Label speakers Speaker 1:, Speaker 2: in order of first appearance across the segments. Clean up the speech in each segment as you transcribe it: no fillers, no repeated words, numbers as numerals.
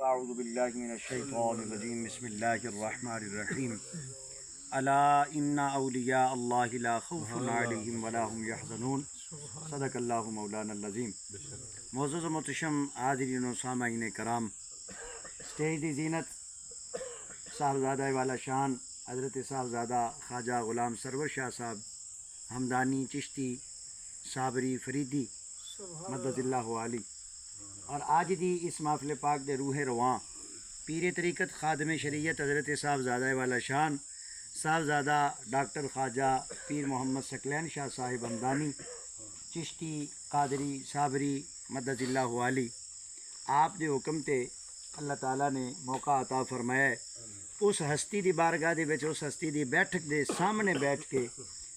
Speaker 1: اعوذ باللہ من الشیطان الرجیم بسم اللہ الرحمن الرحیم الا ان اولیاء اللہ لا خوف علیہم ولا هم یحزنون صدق اللہ مولانا العظیم۔ معزز و محتشم حاضرین و سامعین کرام، اسٹیج دی زینت صاحبزادہ والا شان حضرت صاحبزادہ خواجہ غلام سرور شاہ صاحب ہمدانی چشتی صابری فریدی مدد اللہ علی، اور آج دی اس محفل پاک دے روح رواں پیر طریقت خادم شریعت حضرت صاحبزادہ والا شان صاحبزادہ ڈاکٹر خواجہ پیر محمد ثقلین شاہ صاحب ہمدانی چشتی قادری صابری مدد اللہ علی، آپ دے حکم تے اللہ تعالیٰ نے موقع عطا فرمایا ہے اس ہستی دی بارگاہ دے وچ، اس ہستی دی بیٹھک دے سامنے بیٹھ کے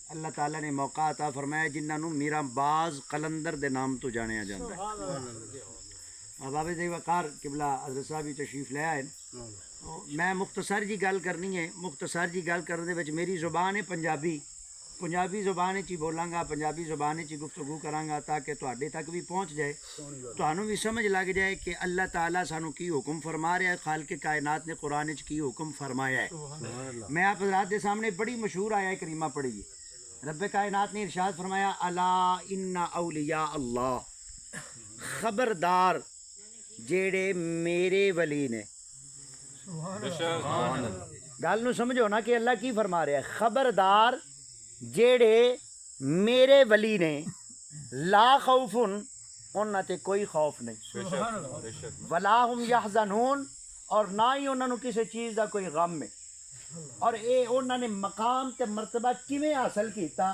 Speaker 1: اللہ تعالیٰ نے موقع عطا فرمایا جنہاں نوں میرا باز قلندر دے نام تو جانیا جاتا ہے۔ بابے دی وقار قبلہ حضرت صاحب تشریف لے آئے، میں مختصر جی گل کرنی ہے۔ مختصر جی گل کرنے وچ میری زبان ہے پنجابی زبان چی بولاں گا، پنجابی زبان چی گفتگو کراں گا تاکہ تواڈے تک بھی پہنچ جائے، تانوں بھی سمجھ لگ جائے کہ اللہ تعالیٰ سانوں کی حکم فرما رہا ہے، خالق کائنات نے قرآن وچ کی حکم فرمایا ہے۔ میں آپ حضرات دے سامنے بڑی مشہور آیہ کریمہ پڑھی ہے۔ رب کائنات نے ارشاد فرمایا الا ان اولیاء اللہ، خبردار جیڑے میرے ولی نے۔ گل نو سمجھو نا کہ اللہ کی فرما رہا ہے، خبردار جیڑے میرے ولی نے، لا خوف انہاں تے کوئی خوف نہیں، ولا ہم یحزنون اور نہ ہی انہاں نو کسی چیز دا کوئی غم ہے۔ اور اے انہاں نے مقام تے مرتبہ کیویں حاصل کیتا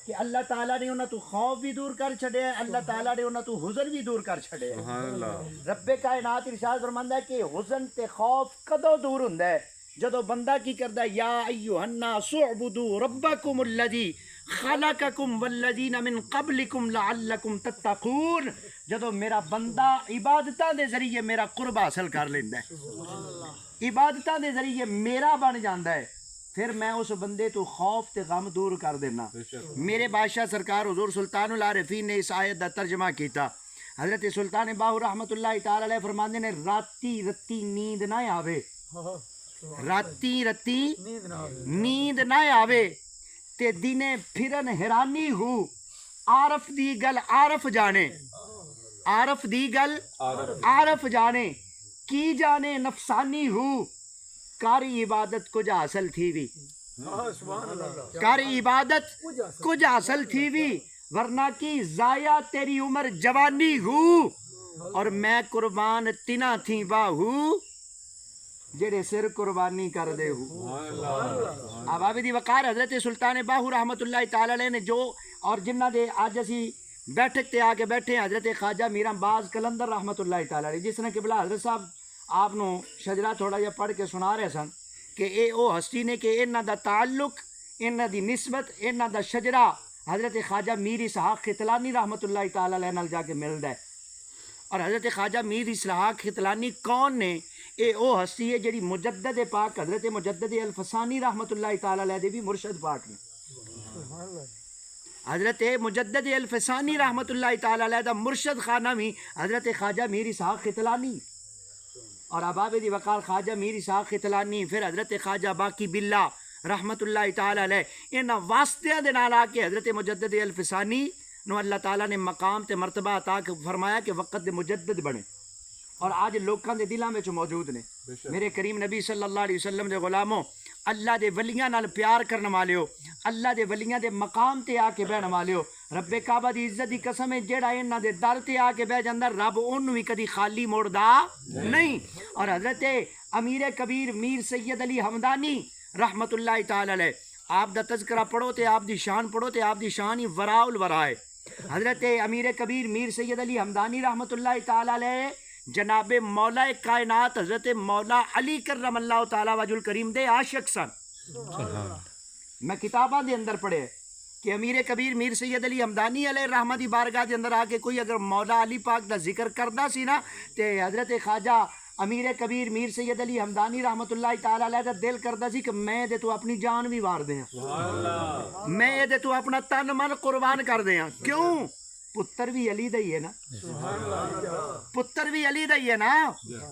Speaker 1: کہ اللہ تعالیٰ نے انہاں تو خوف بھی دور کر چھڑیا ہے، اللہ تعالیٰ نے انہاں تو حزن بھی دور کر چھڑیا ہے۔ رب کائنات ارشاد فرماندا ہے کہ حزن تے خوف کدوں دور ہوندا ہے؟ جدو بندہ کی کردا ہے یا ایھا الناس اعبدوا ربکم الذی خلقکم والذین من قبلکم لعلکم تتقون، جدو میرا بندہ عبادتاں دے ذریعے میرا قرب حاصل کر لیندا ہے، عبادتاں دے ذریعے میرا بن جاندا ہے، پھر میں اس بندے تو خوف تے غم دور کر دینا۔ میرے بادشاہ سرکار حضور سلطان العارفین نے اس آیت دا ترجمہ کیتا۔ حضرت سلطان باہو رحمت اللہ تعالی علیہ فرماندے نے راتی رتی نیند نہ آوے، راتی رتی نیند نہ آوے تے دینے پھرن حیرانی ہو، عارف دی گل عارف جانے، عارف دی گل عارف جانے، کی جانے نفسانی ہو، کاری عبادت کچھ حاصل تھی بھی، کاری عبادت کچھ حاصل تھی بھی، ورنہ کی ضائع تیری عمر جوانی ہو، اور میں قربان تنا تھی باہو جڑے سر قربانی کر دے ہو۔ آبابی دی وقار حضرت سلطان باہو رحمت اللہ تعالی علیہ نے جو اور جنہ دے آج اسی بیٹھک تے آ کے بیٹھے حضرت خواجہ میرا باز قلندر رحمت اللہ تعالی علیہ، جس نے قبلہ حضرت صاحب آپ نو شجرہ تھوڑا جا پڑھ کے سنا رہے سن کہ اے او ہستی نے کہ انہاں دا تعلق، انہاں دی نسبت، انہاں دا شجرہ حضرت خواجہ میر اسحاق ختلانی رحمت اللہ تعالی علیہ نال جا کے ملدا ہے۔ اور حضرت خواجہ میر اسحاق ختلانی کون نے؟ اے او ہستی ہے جڑی مجدد پاک حضرت مجدد الفسانی رحمت اللہ تعالی علیہ دے بھی مرشد پاک نے۔ حضرت مجدد الفسانی رحمت اللہ تعالی علیہ دا مرشد خانہ بھی حضرت خواجہ میر اسحاق ختلانی، اور اباب دی وقار خواجہ میر اسحاق ختلانی، پھر حضرت خواجہ باقی باللہ رحمت اللہ تعالی علیہ، انہاں واسطیاں دے نال آ کے حضرت مجدد الفسانی نو اللہ تعالیٰ نے مقام تے مرتبہ عطا فرمایا کہ وقت دے مجدد بنے، اور آج لوکاں دے دلاں وچ موجود نے۔ میرے کریم نبی صلی اللہ علیہ وسلم دے غلاموں، اللہ دے ولیاں نال پیار کرن والیو، اللہ دے ولیاں دے مقام تے آ کے بہن والیو، رب کعبہ دی عزت دی قسم ہے جیڑا انہاں دے در تے آ کے بہ جاندا رب اونوں وی کدی خالی موڑدا نہیں۔ اور حضرت امیر کبیر میر سید علی ہمدانی رحمت اللہ تعالی علیہ، آپ دا تذکرہ پڑھو تے آپ دی شان پڑھو تے آپ دی شان ہی وراء الورا ہے۔ حضرت امیر کبیر میر سید علی ہمدانی رحمت اللہ تعالی علیہ جناب مولا کائنات حضرت مولا علی کرم اللہ تعالی وجہ الکریم دے عاشق سن۔ میں کتاباں دے اندر پڑھے کہ امیر کبیر میر سید علی ہمدانی علیہ رحمت دی بارگاہ دے اندر آ کے کوئی اگر مولا علی پاک دا ذکر کردا سی نا تے حضرت خواجہ امیر کبیر میر سید علی ہمدانی رحمت اللہ تعالی علیہ دا دل کردا سی کہ میں دے تو اپنی جان بھی وار دیاں، میں دے تو اپنا تن من قربان کر دیاں۔ کیوں ਪੁੱਤਰ ਵੀ ਅਲੀ ਦਾ ਹੀ ਹੈ ਨਾ, ਪੁੱਤਰ ਵੀ ਅਲੀ ਦਾ ਹੀ ਹੈ ਨਾ।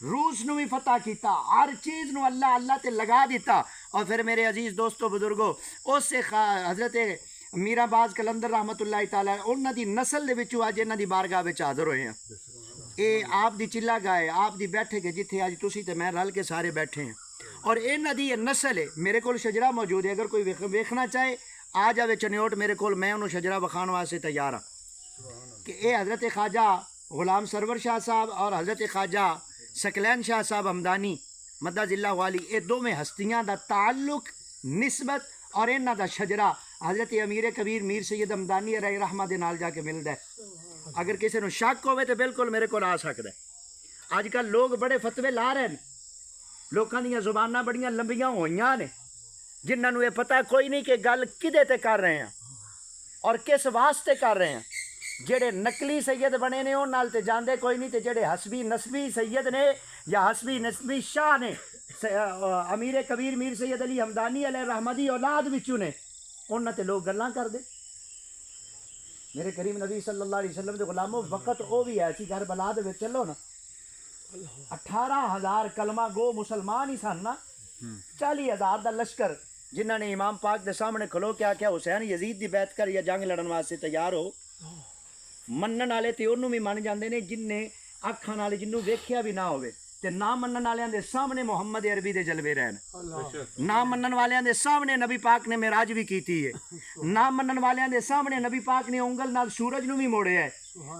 Speaker 1: روس ਨੂੰ ਵੀ ਫਤح ਕੀਤਾ, ہر چیز نو اللہ اللہ تے لگا دیتا. اور پھر میرے عزیز دوستو بزرگو اس سے حضرت میرا باز کلندر رحمت اللہ تعالیٰ انہاں دی نسل دے وچوں اج انہاں دی بارگاہ وچ حاضر ہوئے ہیں. اے آپ دی چلا گائے آپ دی بیٹھے کے جتھے اج تسی تے میں رل کے سارے بیٹھے ہیں. اور انہاں دی یہ نسل ہے. میرے کول شجرہ موجود ہے، اگر کوئی ویکھنا چاہے آ جاوے چنیوٹ میرے کول، میں انہوں شجرہ بخان واسطے تیار ہاں. کہ اے حضرت خواجہ غلام سرور شاہ صاحب اور حضرت خواجہ ثقلین شاہ صاحب ہمدانی مدد اللہ والی، یہ دو میں ہستیاں دا تعلق نسبت اور انہاں دا شجرہ حضرت امیر کبیر میر سید ہمدانی علیہ رحمہ دے نال جا کے ملدا ہے. اگر کسی نو شک ہوئے تو بالکل میرے کو آ سکتا ہے. اج کل لوگ بڑے فتوے لا رہے ہیں، لوکاں دیاں زباناں بڑیاں لمبیاں ہوئیاں نے، جنہاں نو یہ پتہ کوئی نہیں کہ گل کدے تے کر رہے ہیں اور کس واسطے کر رہے ہیں. جڑے نقلی سید بنے نے ان نال تے جاندے کوئی نہیں، تے جڑے حسبی نسبی سید نے یا حسبی نسبی شاہ نے امیر کبیر میر سید علی ہمدانی علیہ رحمہ دی اولاد وچوں نے، انہاں تے لوگ گلاں کر دے. میرے کریم نبی صلی اللہ علیہ وسلم دے غلاموں وقت او بھی ایسی کربلا دے وچ چلو نا 18,000 کلمہ گو مسلمان ہی سن نا، 40,000 دا لشکر جنہاں نے امام پاک دے سامنے کھلو کے آکھیا حسین یزید دی بیعت کر یا جنگ لڑن واسطے تیار ہو. منن والے تے انہوں بھی من جاندے نے جن نے اکھاں نال جنوں ویکھیا بھی نہ ہوئے، تے نہ منن والےاں دے سامنے محمد عربی دے جلوے رہن، نہ منن والےاں دے سامنے نبی پاک نے معراج بھی کیتی ہے، نہ منن والےاں دے سامنے نبی پاک نے انگل نال سورج نو بھی موڑیا ہے،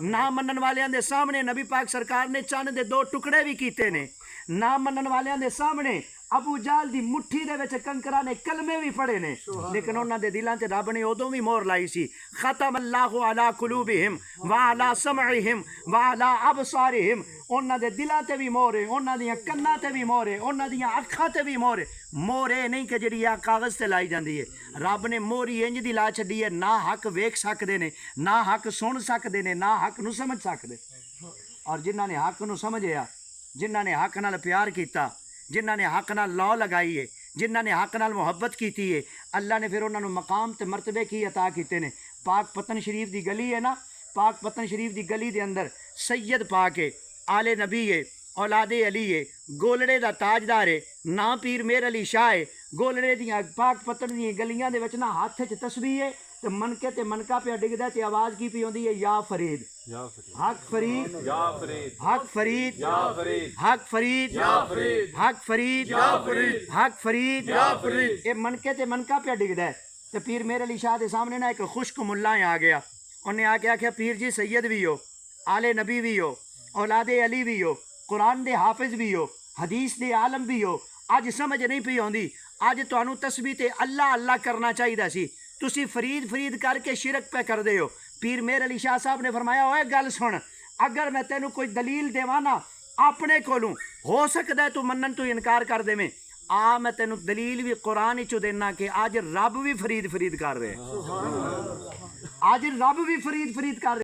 Speaker 1: نہ منن والےاں دے سامنے نبی پاک سرکار نے چند دے 2 ٹکڑے بھی کیتے نے، نہ منن والےاں دے سامنے ابو جہل دی مٹھی دے وچ کنکراں نے کلمے بھی پڑھے نے، لیکن انہاں دے دلاں تے رب نے ادوں بھی مہر لائی سی. ختم اللہ علی قلوبہم وعلی سمعہم وعلی ابصارہم. انہاں دے دلاں تے بھی مہر ہے، انہاں دیاں کناں تے بھی مہر ہے، انہاں دیاں اکھاں تے بھی مہر ہے. مہر اے نہیں کہ جڑی آ کاغذ تے لائی جاندی ہے، رب نے مہر انج دی لا چھڈی ہے نہ حق ویکھ سکدے نے، نہ حق سن سکدے نے، نہ حق نو سمجھ سکدے. اور جنہاں نے حق نو سمجھیا، جنہاں نے حق نال پیار کیتا، جنہاں نے حق نال لا لگائی ہے، جنہاں نے حق نال محبت کیتی ہے، اللہ نے پھر انہاں نو مقام تے مرتبے کی عطا کیتے نے. پاک پتن شریف دی گلی ہے نا، پاک پتن شریف دی گلی دے اندر سید پاک ہے، آل نبی ہے، اولاد علی ہے، گولڑے دا تاجدار ہے، نا پیر میر علی شاہ ہے. گولڑے دیاں پاک پتن دیاں گلیاں دے وچ نا ہاتھ وچ تسبیح ہے تے منکے تے منکا پہ ڈگدا تے آواز کی پی ہوندی ہے یا فرید حق فرید یا فرید حق فرید یا فرید حق فرید یا فرید حق فرید یا فرید حق فرید یا فرید. اے منکے تے منکا پہ ڈگدا ہے. تے پیر میر علی شاہ دے سامنے نا ایک خشک ملا آ گیا، انہیں آ کے آکھیا پیر جی سید بھی ہو، آل نبی بھی ہو، اولاد علی بھی ہو، قرآن دے حافظ بھی ہو، حدیث دے عالم بھی ہو، اج سمجھ نہیں پی ہوندی، اج تانوں تسبیح تے اللہ اللہ کرنا چاہیدا سی، تسی فرید فرید کر کے شرک پہ کر دے ہو. پیر میر علی شاہ صاحب نے فرمایا اوے گل سن، اگر میں تینوں کوئی دلیل دیواں نا اپنے کولوں، ہو سکدا ہے تو منن تو انکار کر دے میں میں تینوں دلیل بھی قرآن وچوں دینا کہ اج رب بھی فرید فرید کر رہے، اج رب بھی فرید فرید کر رہے.